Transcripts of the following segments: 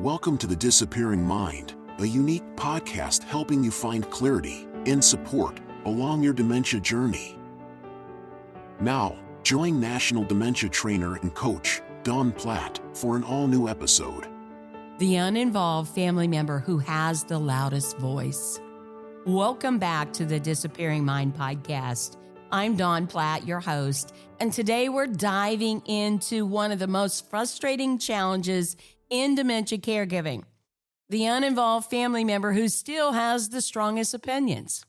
Welcome to The Disappearing Mind, a unique podcast helping you find clarity and support along your dementia journey. Now, join National Dementia Trainer and Coach Dawn Platt for an all-new episode. The uninvolved family member who has the loudest voice. Welcome back to the Disappearing Mind podcast. I'm Dawn Platt, your host, and today we're diving into one of the most frustrating challenges in dementia caregiving, the uninvolved family member who still has the strongest opinions.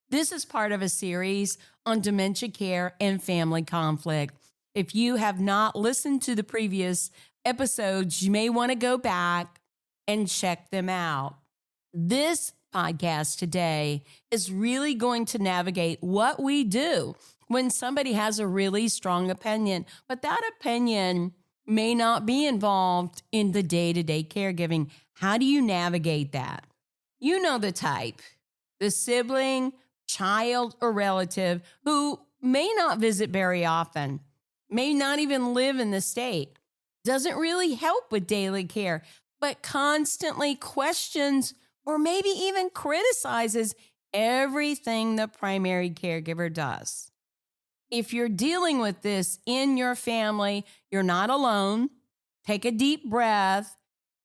This is part of a series on dementia care and family conflict. If you have not listened to the previous episodes, you may want to go back and check them out. This podcast today is really going to navigate what we do when somebody has a really strong opinion, but that opinion may not be involved in the day-to-day caregiving. How do you navigate that? You know the type, the sibling, child, or relative who may not visit very often, may not even live in the state, doesn't really help with daily care, but constantly questions or maybe even criticizes everything the primary caregiver does. If you're dealing with this in your family, you're not alone. Take a deep breath.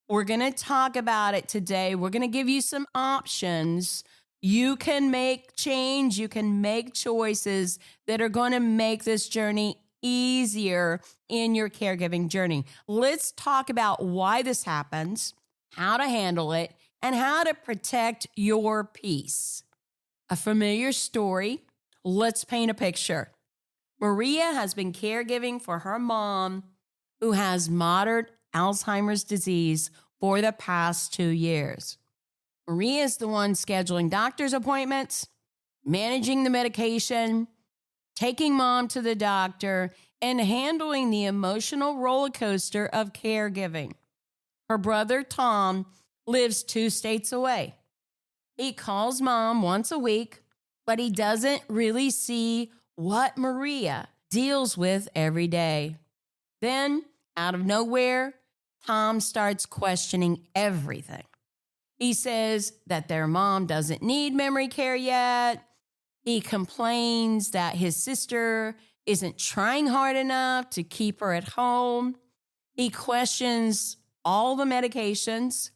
We're going to talk about it today. We're going to give you some options. You can make change. You can make choices that are going to make this journey easier in your caregiving journey. Let's talk about why this happens, how to handle it, and how to protect your peace. A familiar story. Let's paint a picture. Maria has been caregiving for her mom, who has moderate Alzheimer's disease, for the past 2 years. Maria is the one scheduling doctor's appointments, managing the medication, taking mom to the doctor, and handling the emotional roller coaster of caregiving. Her brother, Tom, lives 2 states away. He calls mom once a week, but he doesn't really see what Maria deals with every day. Then, out of nowhere, Tom starts questioning everything. He says that their mom doesn't need memory care yet. He complains that his sister isn't trying hard enough to keep her at home. He questions all the medications,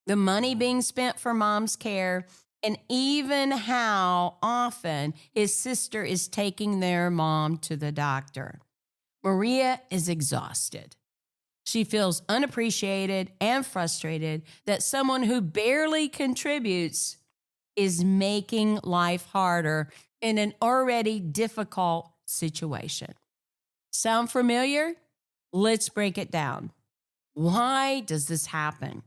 the money being spent for mom's care, and even how often his sister is taking their mom to the doctor. Maria is exhausted. She feels unappreciated and frustrated that someone who barely contributes is making life harder in an already difficult situation. Sound familiar? Let's break it down. Why does this happen?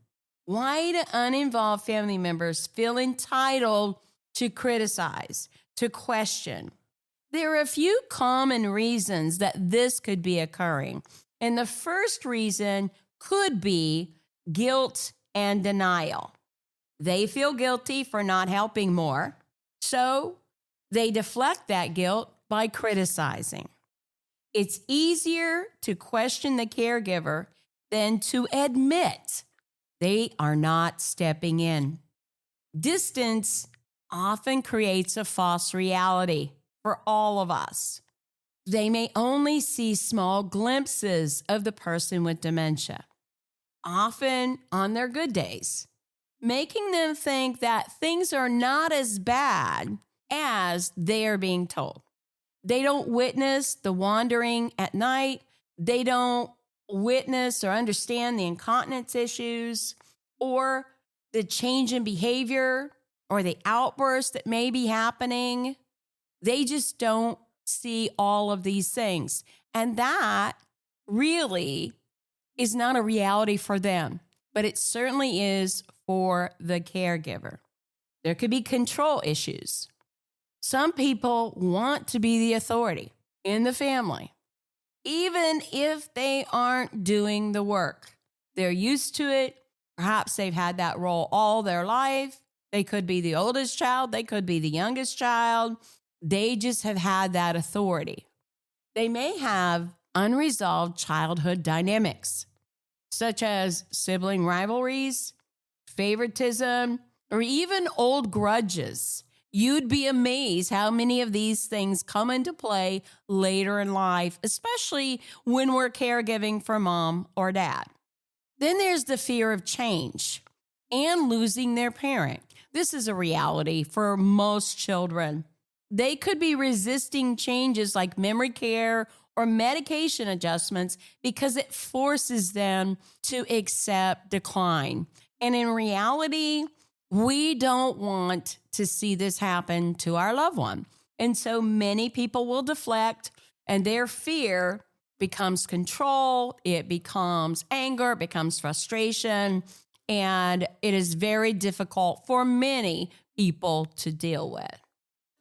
Why do uninvolved family members feel entitled to criticize, to question? There are a few common reasons that this could be occurring. And the first reason could be guilt and denial. They feel guilty for not helping more, so they deflect that guilt by criticizing. It's easier to question the caregiver than to admit they are not stepping in. Distance often creates a false reality for all of us. They may only see small glimpses of the person with dementia, often on their good days, making them think that things are not as bad as they are being told. They don't witness the wandering at night. They don't witness or understand the incontinence issues or the change in behavior or the outburst that may be happening. They just don't see all of these things. And that really is not a reality for them, but it certainly is for the caregiver. There could be control issues. Some people want to be the authority in the family, even if they aren't doing the work. They're used to it. Perhaps they've had that role all their life. They could be the oldest child. They could be the youngest child. They just have had that authority. They may have unresolved childhood dynamics. such as sibling rivalries, favoritism, or even old grudges. You'd be amazed how many of these things come into play later in life, especially when we're caregiving for mom or dad. Then there's the fear of change and losing their parent. This is a reality for most children. They could be resisting changes like memory care or medication adjustments because it forces them to accept decline. And in reality, we don't want to see this happen to our loved one. And so many people will deflect, and their fear becomes control, it becomes anger, it becomes frustration, and it is very difficult for many people to deal with.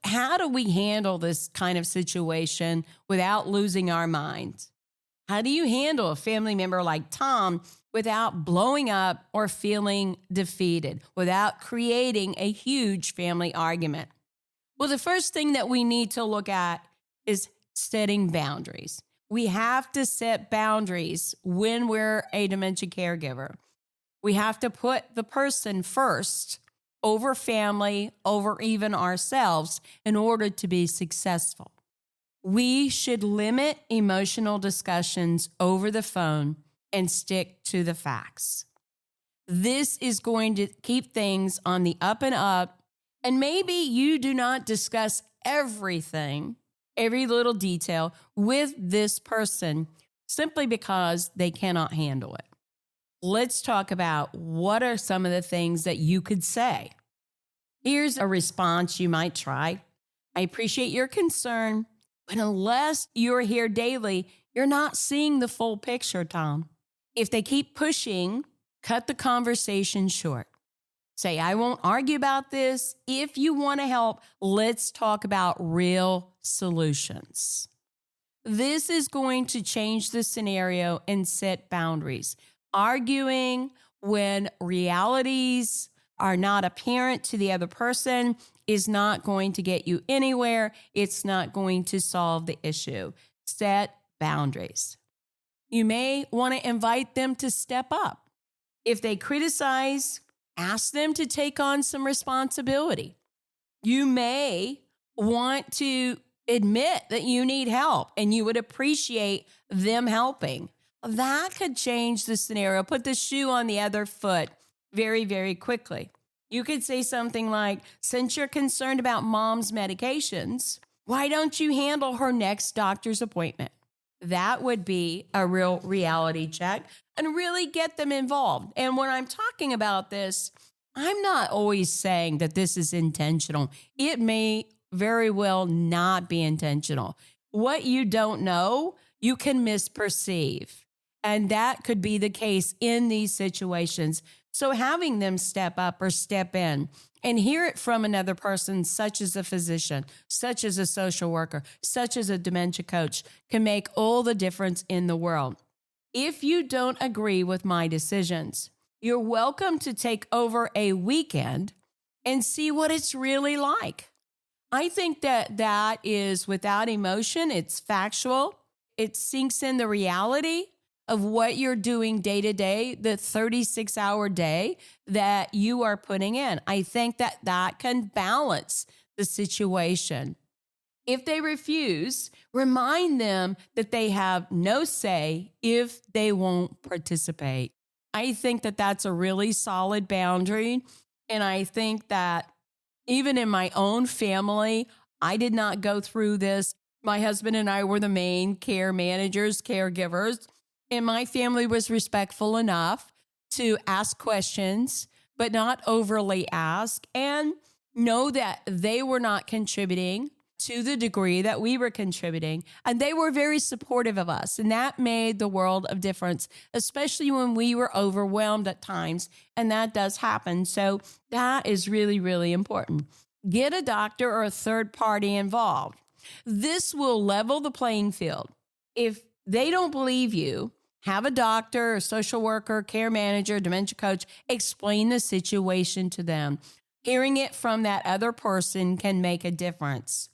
How do we handle this kind of situation without losing our minds? How do you handle a family member like Tom without blowing up or feeling defeated, without creating a huge family argument? Well, the first thing that we need to look at is setting boundaries. We have to set boundaries when we're a dementia caregiver. We have to put the person first over family, over even ourselves in order to be successful. We should limit emotional discussions over the phone and stick to the facts. This is going to keep things on the up and up. And maybe you do not discuss everything, every little detail with this person simply because they cannot handle it. Let's talk about what are some of the things that you could say. Here's a response you might try. I appreciate your concern, but unless you're here daily, you're not seeing the full picture, Tom. If they keep pushing, cut the conversation short. Say, I won't argue about this. If you want to help, let's talk about real solutions. This is going to change the scenario and set boundaries. Arguing when realities are not apparent to the other person is not going to get you anywhere. It's not going to solve the issue. Set boundaries. You may want to invite them to step up. If they criticize, ask them to take on some responsibility. You may want to admit that you need help and you would appreciate them helping. That could change the scenario, put the shoe on the other foot very, very quickly. You could say something like, since you're concerned about mom's medications, why don't you handle her next doctor's appointment? That would be a real reality check and really get them involved. And when I'm talking about this, I'm not always saying that this is intentional. It may very well not be intentional. What you don't know, you can misperceive. And that could be the case in these situations. So having them step up or step in and hear it from another person, such as a physician, such as a social worker, such as a dementia coach, can make all the difference in the world. If you don't agree with my decisions, you're welcome to take over a weekend and see what it's really like. I think that is without emotion. It's factual. It sinks in the reality of what you're doing day to day, the 36-hour day that you are putting in. I think that can balance the situation. If they refuse, remind them that they have no say if they won't participate. I think that that's a really solid boundary. And I think that even in my own family, I did not go through this. My husband and I were the main care managers, caregivers. And my family was respectful enough to ask questions, but not overly ask, and know that they were not contributing to the degree that we were contributing. And they were very supportive of us. And that made the world of difference, especially when we were overwhelmed at times. And that does happen. So that is really, really important. Get a doctor or a third party involved. This will level the playing field. If they don't believe you, have a doctor, a social worker, care manager, dementia coach, explain the situation to them. Hearing it from that other person can make a difference.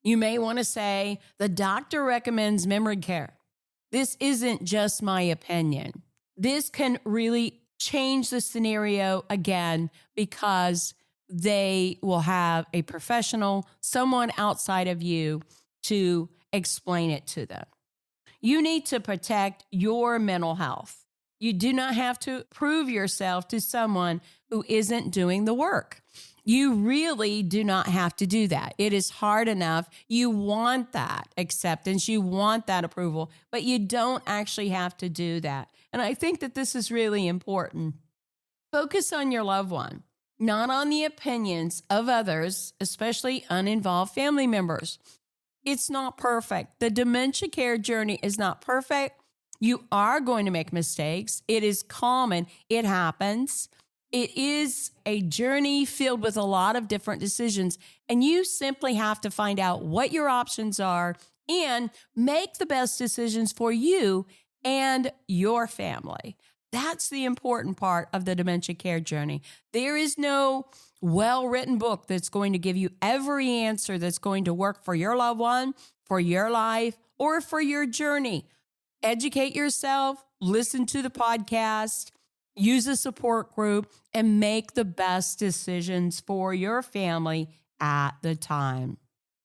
You may want to say, the doctor recommends memory care. This isn't just my opinion. This can really change the scenario again because they will have a professional, someone outside of you to explain it to them. You need to protect your mental health. You do not have to prove yourself to someone who isn't doing the work. You really do not have to do that. It is hard enough. You want that acceptance. You want that approval, but you don't actually have to do that. And I think that this is really important. Focus on your loved one, not on the opinions of others, especially uninvolved family members. It's not perfect. The dementia care journey is not perfect. You are going to make mistakes. It is common. It happens. It is a journey filled with a lot of different decisions, and you simply have to find out what your options are and make the best decisions for you and your family. That's the important part of the dementia care journey. There is no well-written book that's going to give you every answer that's going to work for your loved one, for your life, or for your journey. Educate yourself, listen to the podcast, use a support group, and make the best decisions for your family at the time.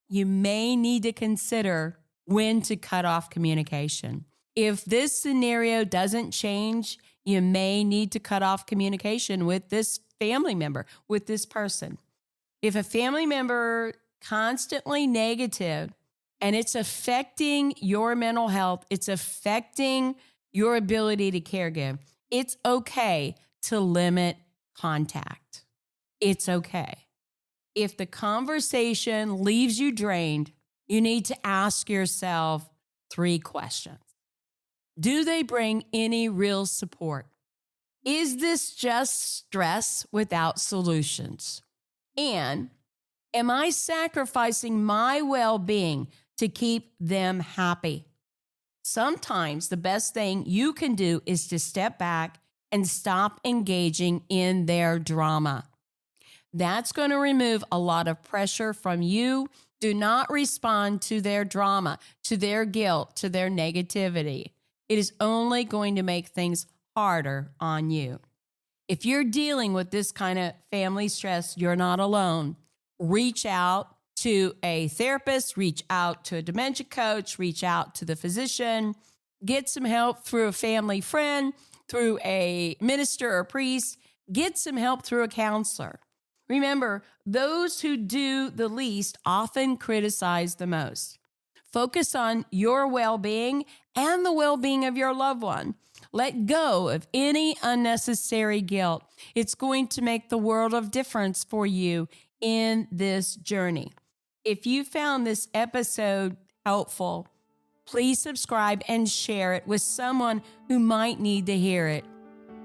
You may need to consider when to cut off communication. If this scenario doesn't change, you may need to cut off communication with this family member, with this person. If a family member constantly negative and it's affecting your mental health, it's affecting your ability to caregive, it's okay to limit contact. It's okay. If the conversation leaves you drained, you need to ask yourself 3 questions. Do they bring any real support? Is this just stress without solutions? And am I sacrificing my well-being to keep them happy? Sometimes the best thing you can do is to step back and stop engaging in their drama. That's going to remove a lot of pressure from you. Do not respond to their drama, to their guilt, to their negativity. It is only going to make things harder on you. If you're dealing with this kind of family stress, you're not alone. Reach out to a therapist, reach out to a dementia coach, reach out to the physician, get some help through a family friend, through a minister or priest, get some help through a counselor. Remember, those who do the least often criticize the most. Focus on your well-being and the well-being of your loved one. Let go of any unnecessary guilt. It's going to make the world of difference for you in this journey. If you found this episode helpful, please subscribe and share it with someone who might need to hear it.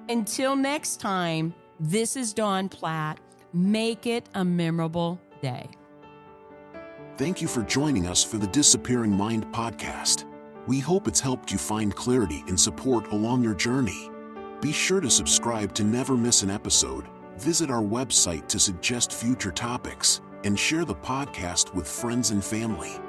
Until next time, this is Dawn Platt. Make it a memorable day. Thank you for joining us for the Disappearing Mind podcast. We hope it's helped you find clarity and support along your journey. Be sure to subscribe to never miss an episode, visit our website to suggest future topics, and share the podcast with friends and family.